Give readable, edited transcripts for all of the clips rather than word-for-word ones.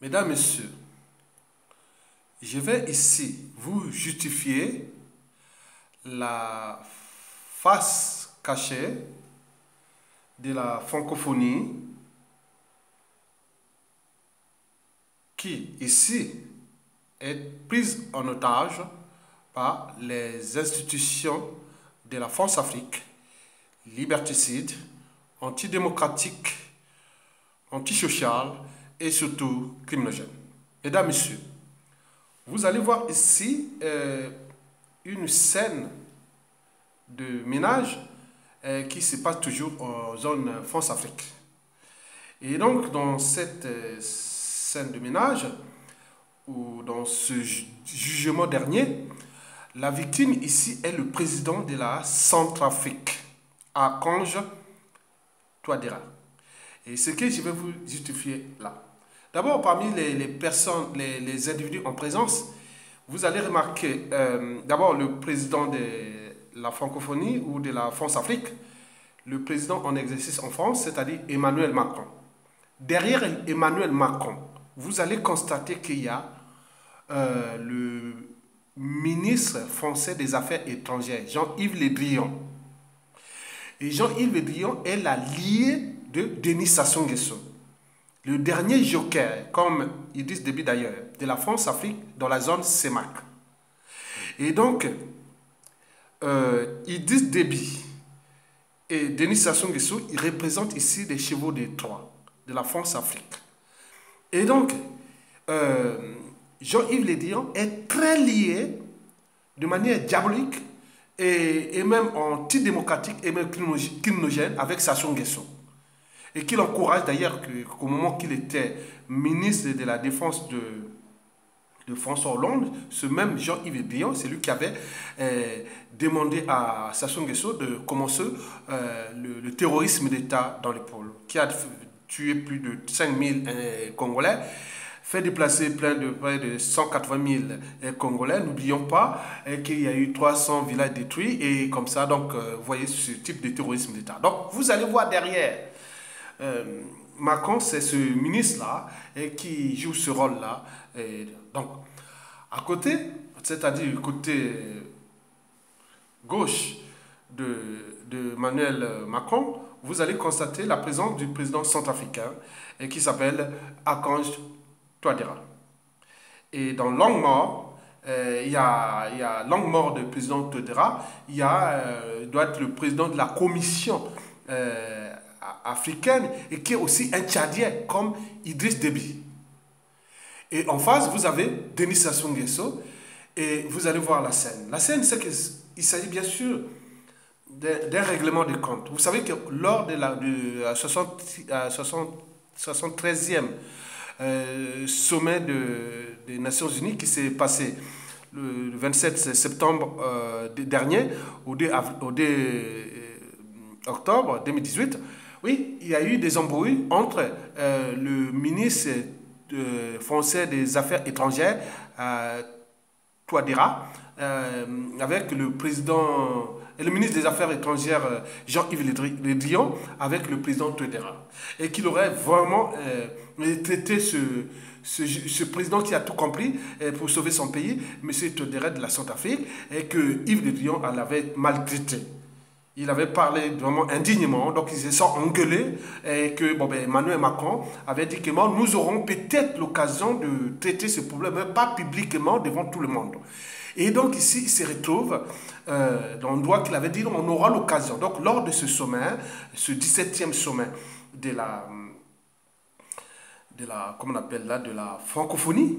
Mesdames, Messieurs, je vais ici vous justifier la face cachée de la francophonie qui, ici, est prise en otage par les institutions de la France-Afrique, liberticides, antidémocratiques, antisociales et surtout criminogènes. Mesdames, Messieurs, vous allez voir ici une scène de ménage qui se passe toujours en zone France-Afrique. Et donc, dans cette scène de ménage, ou dans ce jugement dernier, la victime ici est le président de la Centrafrique, Archange Touadéra. Et ce que je vais vous justifier là. D'abord, parmi les personnes, les individus en présence, vous allez remarquer d'abord le président de la francophonie ou de la France-Afrique, le président en exercice en France, c'est-à-dire Emmanuel Macron. Derrière Emmanuel Macron, vous allez constater qu'il y a le ministre français des Affaires étrangères, Jean-Yves Le Drian. Et Jean-Yves Le Drian est l'allié de Denis Sassou Nguesso, le dernier joker, comme Idriss Déby d'ailleurs, de la France-Afrique dans la zone CEMAC. Et donc, Idriss Déby et Denis Sassou Nguesso, ils représentent ici des chevaux de Troie de la France-Afrique. Et donc, Jean-Yves Le Drian est très lié de manière diabolique et même antidémocratique et même criminogène avec Sassou Nguesso. Et qu'il encourage d'ailleurs qu'au moment qu'il était ministre de la Défense de François Hollande, ce même Jean-Yves Le Drian, c'est lui qui avait demandé à Sassou Nguesso de commencer le terrorisme d'État dans les pôles, qui a tué plus de 5000 Congolais, fait déplacer près de 180 000 Congolais. N'oublions pas qu'il y a eu 300 villages détruits et comme ça, donc, vous voyez ce type de terrorisme d'État. Donc, vous allez voir derrière, Macron, c'est ce ministre-là qui joue ce rôle-là. Donc, à côté, c'est-à-dire côté gauche de Emmanuel Macron, vous allez constater la présence du président centrafricain qui s'appelle Archange Touadéra. Et dans l'angle mort, il y a l'angle mort du président Touadéra, doit être le président de la commission africaine et qui est aussi un Tchadien comme Idriss Déby. Et en face, vous avez Denis Sassou Nguesso et vous allez voir la scène. La scène, c'est qu'il s'agit bien sûr d'un règlement de compte. Vous savez que lors de la 73e sommet des Nations Unies qui s'est passé le 27 septembre dernier au 2 octobre 2018, oui, il y a eu des embrouilles entre le ministre français des Affaires étrangères, Touadéra, avec le président et le ministre des Affaires étrangères, Jean-Yves Le Drian, avec le président Touadéra. Et qu'il aurait vraiment traité ce président qui a tout compris pour sauver son pays, M. Touadéra de la Centrafrique, et que Yves Le Drian l'avait maltraité. Il avait parlé vraiment indignement, donc ils se sont engueulés et que Emmanuel Macron avait dit que nous aurons peut-être l'occasion de traiter ce problème, mais pas publiquement devant tout le monde. Et donc ici, il se retrouve dans l'endroit qu'il avait dit, on aura l'occasion. Donc lors de ce sommet, ce 17e sommet de la comment on appelle là, de la francophonie,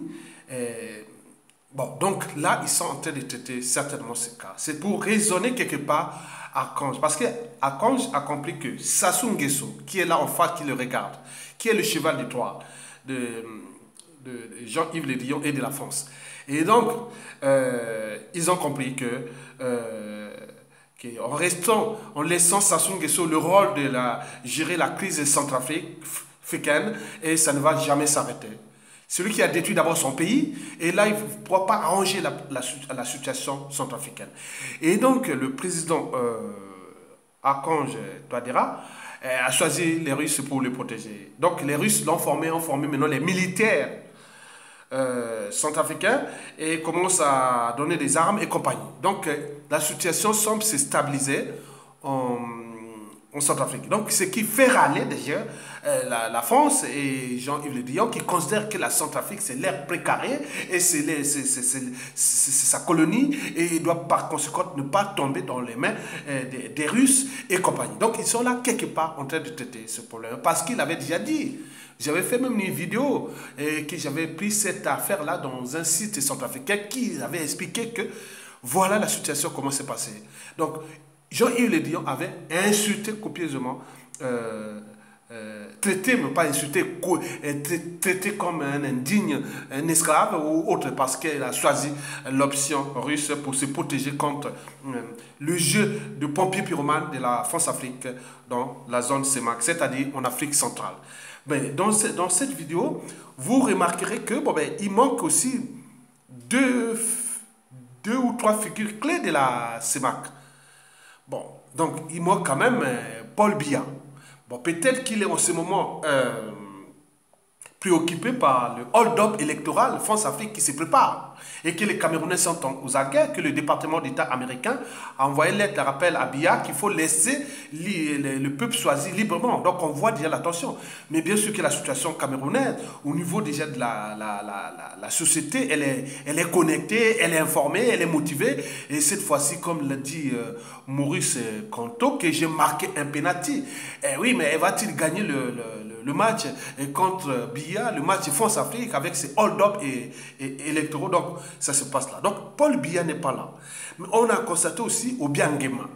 donc là, ils sont en train de traiter certainement ce cas. C'est pour raisonner quelque part Archange. Parce que Archange a compris que Sassou Nguesso, qui est là en face, qui le regarde, qui est le cheval de Troie de Jean-Yves Le Drian et de la France. Et donc, ils ont compris que en laissant Sassou Nguesso le rôle de gérer la crise centrafricaine, et ça ne va jamais s'arrêter. Celui qui a détruit d'abord son pays, et là, il ne pourra pas arranger la situation centrafricaine. Et donc, le président Archange Touadéra a choisi les Russes pour le protéger. Donc, les Russes ont formé maintenant les militaires centrafricains et commencent à donner des armes et compagnie. Donc la situation semble se stabiliser en Centrafrique. Donc ce qui fait râler déjà la France et Jean-Yves Le Drian qui considère que la Centrafrique c'est l'air précaré et c'est sa colonie et il doit par conséquent ne pas tomber dans les mains des Russes et compagnie. Donc ils sont là quelque part en train de traiter ce problème parce qu'il avait déjà dit. J'avais fait même une vidéo et que j'avais pris cette affaire-là dans un site centrafricain qui avait expliqué que voilà la situation, comment c'est passé. Donc, Jean-Yves Le Drian avait insulté copieusement, traité, mais pas insulté, traité comme un indigne, un esclave ou autre, parce qu'il a choisi l'option russe pour se protéger contre le jeu de pompiers pyromanes de la France-Afrique dans la zone CEMAC, c'est-à-dire en Afrique centrale. Ben, dans cette vidéo, vous remarquerez que il manque aussi deux ou trois figures clés de la CEMAC. Bon, donc il manque quand même Paul Biya. Bon, peut-être qu'il est en ce moment préoccupé par le hold-up électoral France-Afrique qui se prépare et que les Camerounais sont aux aguets, que le département d'État américain a envoyé lettre de rappel à Biya qu'il faut laisser le peuple choisir librement. Donc on voit déjà la tension. Mais bien sûr que la situation camerounaise, au niveau déjà de la société, elle est connectée, elle est informée, elle est motivée. Et cette fois-ci, comme l'a dit Maurice Kanto, que j'ai marqué un penalty. Oui, mais va-t-il gagner le match contre Biya, le match France-Afrique avec ses hold-up et électoraux? Donc ça se passe là. Donc Paul Biya n'est pas là. Mais on a constaté aussi Obiang Nguema.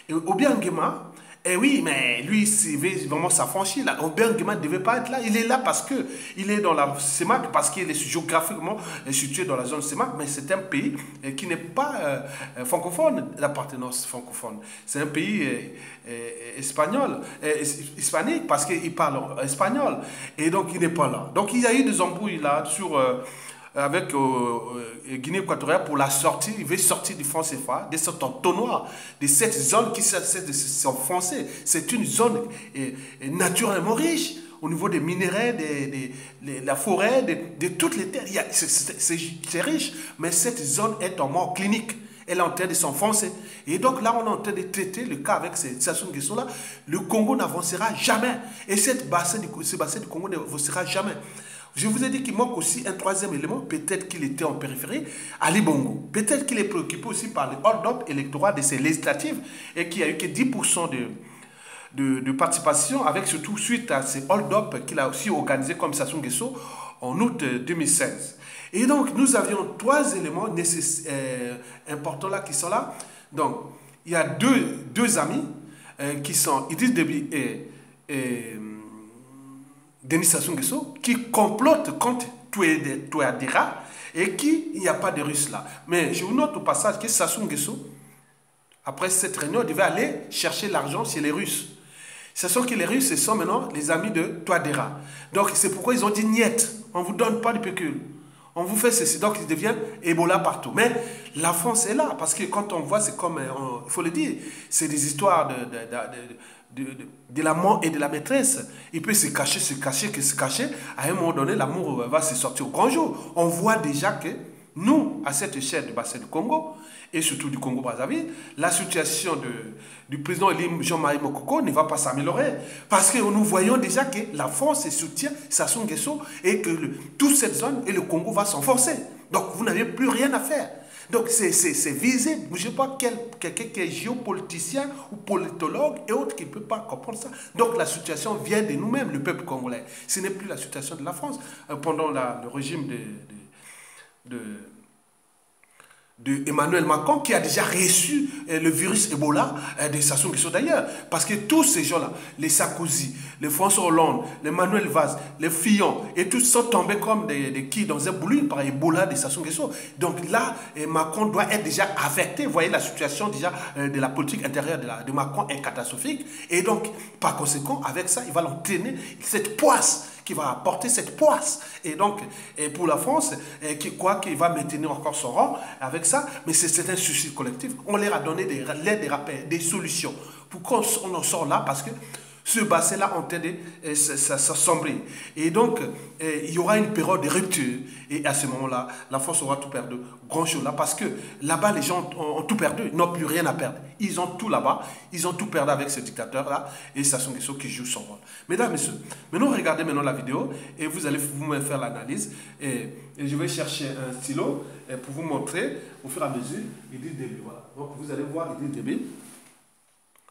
Et Obiang Nguema, oui, mais lui, il veut vraiment s'affranchir. Obiang Nguema ne devait pas être là. Il est là parce qu'il est dans la CEMAC, parce qu'il est géographiquement situé dans la zone CEMAC, mais c'est un pays qui n'est pas francophone, l'appartenance francophone. C'est un pays espagnol, hispanique, parce qu'il parle espagnol. Et donc, il n'est pas là. Donc, il y a eu des embrouilles là avec Guinée équatoriale pour la sortie. Il veut sortir du franc CFA, de cet entonnoir, de cette zone qui sont français. C'est une zone naturellement riche au niveau des minéraux, de la forêt, de toutes les terres. C'est riche, mais cette zone est en mort clinique. Elle est en train de s'enfoncer. Et donc là, on est en train de traiter le cas avec ces Sassou Nguesso-là. Le Congo n'avancera jamais. Et ce bassin du Congo n'avancera jamais. Je vous ai dit qu'il manque aussi un troisième élément. Peut-être qu'il était en périphérie, Ali Bongo. Peut-être qu'il est préoccupé aussi par le hold-up électoral de ces législatives et qu'il n'y a eu que 10% de participation, avec surtout suite à ces hold-up qu'il a aussi organisé comme Sassou Nguesso en août 2016. Et donc, nous avions trois éléments importants là qui sont là. Donc, il y a deux amis qui sont Idriss Déby et Denis Sassou Nguesso qui complotent contre Touadéra et qu'il n'y a pas de Russes là. Mais je vous note au passage que Sassou Nguesso, après cette réunion, devait aller chercher l'argent chez les Russes. Ce sont que les Russes, ce sont maintenant les amis de Touadéra. Donc c'est pourquoi ils ont dit niet, on ne vous donne pas de pécule. On vous fait ceci, donc il devient Ebola partout. Mais la France est là, parce que quand on voit, c'est comme, il faut le dire, c'est des histoires de l'amant et de la maîtresse. Il peut se cacher. À un moment donné, l'amour va se sortir au grand jour. On voit déjà que nous, à cette échelle du bassin du Congo, et surtout du Congo-Brazzaville, la situation du président Jean-Marie Mokoko ne va pas s'améliorer. Parce que nous voyons déjà que la France soutient Sassou Nguesso et que toute cette zone et le Congo va s'enfoncer. Donc vous n'avez plus rien à faire. Donc c'est visible. Je ne sais pas quelqu'un qui est géopoliticien ou politologue et autres qui ne peut pas comprendre ça. Donc la situation vient de nous-mêmes, le peuple congolais. Ce n'est plus la situation de la France. Pendant le régime de Emmanuel Macron qui a déjà reçu le virus Ebola de Sassou Nguesso d'ailleurs. Parce que tous ces gens-là, les Sarkozy, les François Hollande, les Manuel Valls, les Fillon, et tous sont tombés comme des quilles dans un bouillon par Ebola de Sassou Nguesso. Donc là, Macron doit être déjà affecté. Vous voyez, la situation déjà de la politique intérieure de Macron est catastrophique. Et donc, par conséquent, avec ça, il va l'entraîner cette poisse qui va apporter cette poisse. Et donc, pour la France, qui croit qu'il va maintenir encore son rang avec ça, mais c'est un suicide collectif. On leur a donné des rappels, des solutions pour qu'on en sorte là, parce que Ce bassin-là en train de s'assombrer. Et donc, il y aura une période de rupture. Et à ce moment-là, la France aura tout perdu. Grand chose là. Parce que là-bas, les gens ont tout perdu. Ils n'ont plus rien à perdre. Ils ont tout là-bas. Ils ont tout perdu avec ce dictateur-là. Et Sassou Nguesso qui joue son rôle. Mesdames, messieurs, maintenant, regardez maintenant la vidéo. Et vous allez vous-même faire l'analyse. Et je vais chercher un stylo pour vous montrer au fur et à mesure Idriss Déby. Voilà. Donc, vous allez voir Idriss Déby.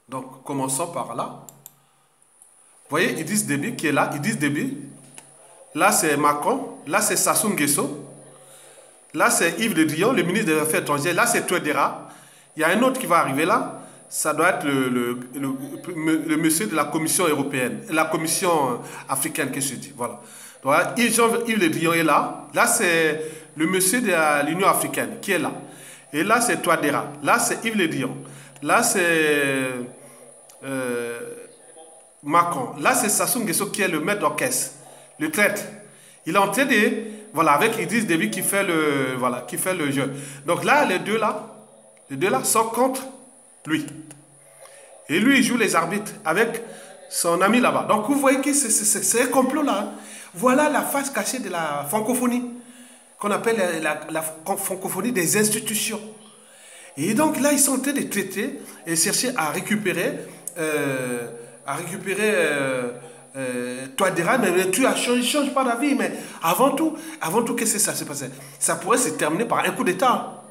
Donc, commençons par là. Vous voyez Idriss Déby qui est là. Idriss Déby. Là, c'est Macron. Là, c'est Sassou Nguesso. Là, c'est Yves Le Drian, le ministre des Affaires étrangères. Là, c'est Touadéra. Il y a un autre qui va arriver là. Ça doit être le monsieur de la Commission européenne. La Commission africaine, qu'est-ce que je dis. Voilà. Donc, Yves Le Drian est là. Là, c'est le monsieur de l'Union africaine qui est là. Et là, c'est Touadéra. Là, c'est Yves Le Drian. Là, c'est Macron. Là, c'est Sassou Nguesso qui est le maître d'orchestre, le traître. Il est en train de, voilà, avec Idriss Déby qui fait le jeu. Donc là, les deux là sont contre lui. Et lui, il joue les arbitres avec son ami là-bas. Donc vous voyez que c'est un complot là. Voilà la face cachée de la francophonie, qu'on appelle la francophonie des institutions. Et donc là, ils sont en train de traiter et chercher à récupérer Touadéra, mais tu as changé, change pas d'avis. Mais avant tout, qu'est-ce que ça s'est passé? Ça pourrait se terminer par un coup d'État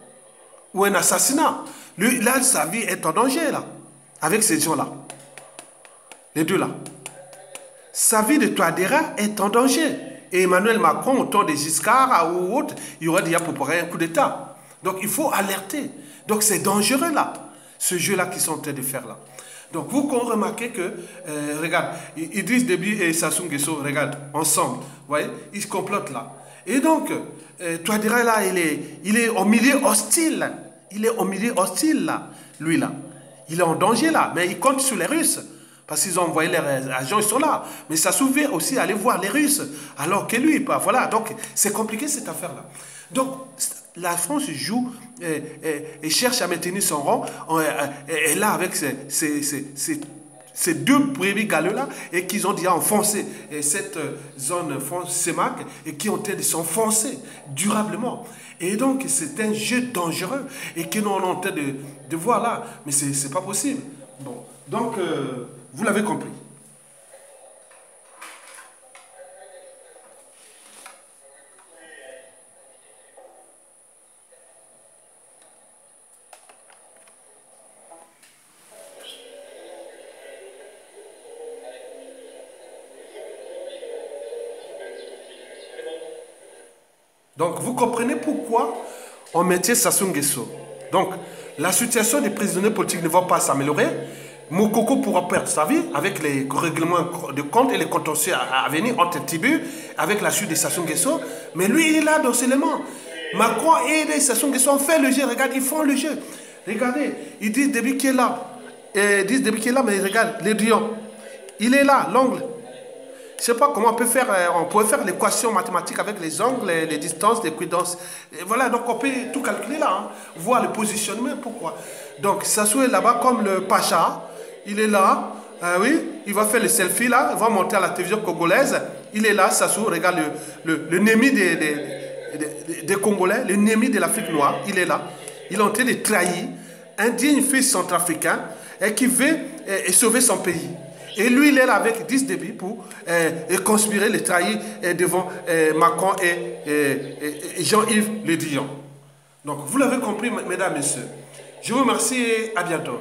ou un assassinat. Lui, là, sa vie est en danger, là, avec ces gens-là. Les deux là. Sa vie de Touadéra est en danger. Et Emmanuel Macron, au temps de Giscard ou autre, il aurait déjà préparé un coup d'État. Donc il faut alerter. Donc c'est dangereux là, ce jeu-là qu'ils sont en train de faire là. Donc vous remarquez que, regarde, Idriss Déby et Sassou Nguesso, regarde, ensemble, vous voyez, ils se complotent là. Et donc, Touadéra là, il est au milieu hostile. Il est au milieu hostile là, lui là. Il est en danger là, mais il compte sur les Russes. Parce qu'ils ont envoyé leurs agents, ils sont là. Mais Sassou veut aussi aller voir les Russes, alors que lui, pas. Voilà, donc c'est compliqué cette affaire-là. Donc, la France joue et cherche à maintenir son rang. Et là, avec ces deux brebis galeux-là, et qu'ils ont déjà enfoncé cette zone CEMAC, et qui ont été de s'enfoncer durablement. Et donc, c'est un jeu dangereux, et que nous on est en train de voir là. Mais c'est pas possible. Bon, donc, vous l'avez compris. Donc, vous comprenez pourquoi on mettait Sassou Nguesso. Donc, la situation des prisonniers politiques ne va pas s'améliorer. Moukoko pourra perdre sa vie avec les règlements de compte et les contentieux à venir entre tribus, avec la chute de Sassou Nguesso. Mais lui, il est là dans ses éléments. Macron et Sassou Nguesso ont fait le jeu. Regarde, ils font le jeu. Regardez, ils disent Déby qui est là. Ils disent Déby qui est là, mais regarde, les Drian. Il est là, l'angle. Je ne sais pas comment on peut faire, on pourrait faire l'équation mathématique avec les angles, les distances, les cuidances. Et voilà, donc on peut tout calculer là, hein, voir le positionnement, pourquoi. Donc Sassou est là-bas comme le Pacha, il est là, oui, il va faire le selfie là, il va monter à la télévision congolaise, il est là, Sassou, regarde l'ennemi des Congolais, l'ennemi de l'Afrique noire, il est là, il est en train de trahir un digne fils centrafricain et qui veut sauver son pays. Et lui, il est là avec Idriss Déby pour conspirer, les trahir devant Macron et Jean-Yves Le Drian. Donc, vous l'avez compris, mesdames et messieurs. Je vous remercie et à bientôt.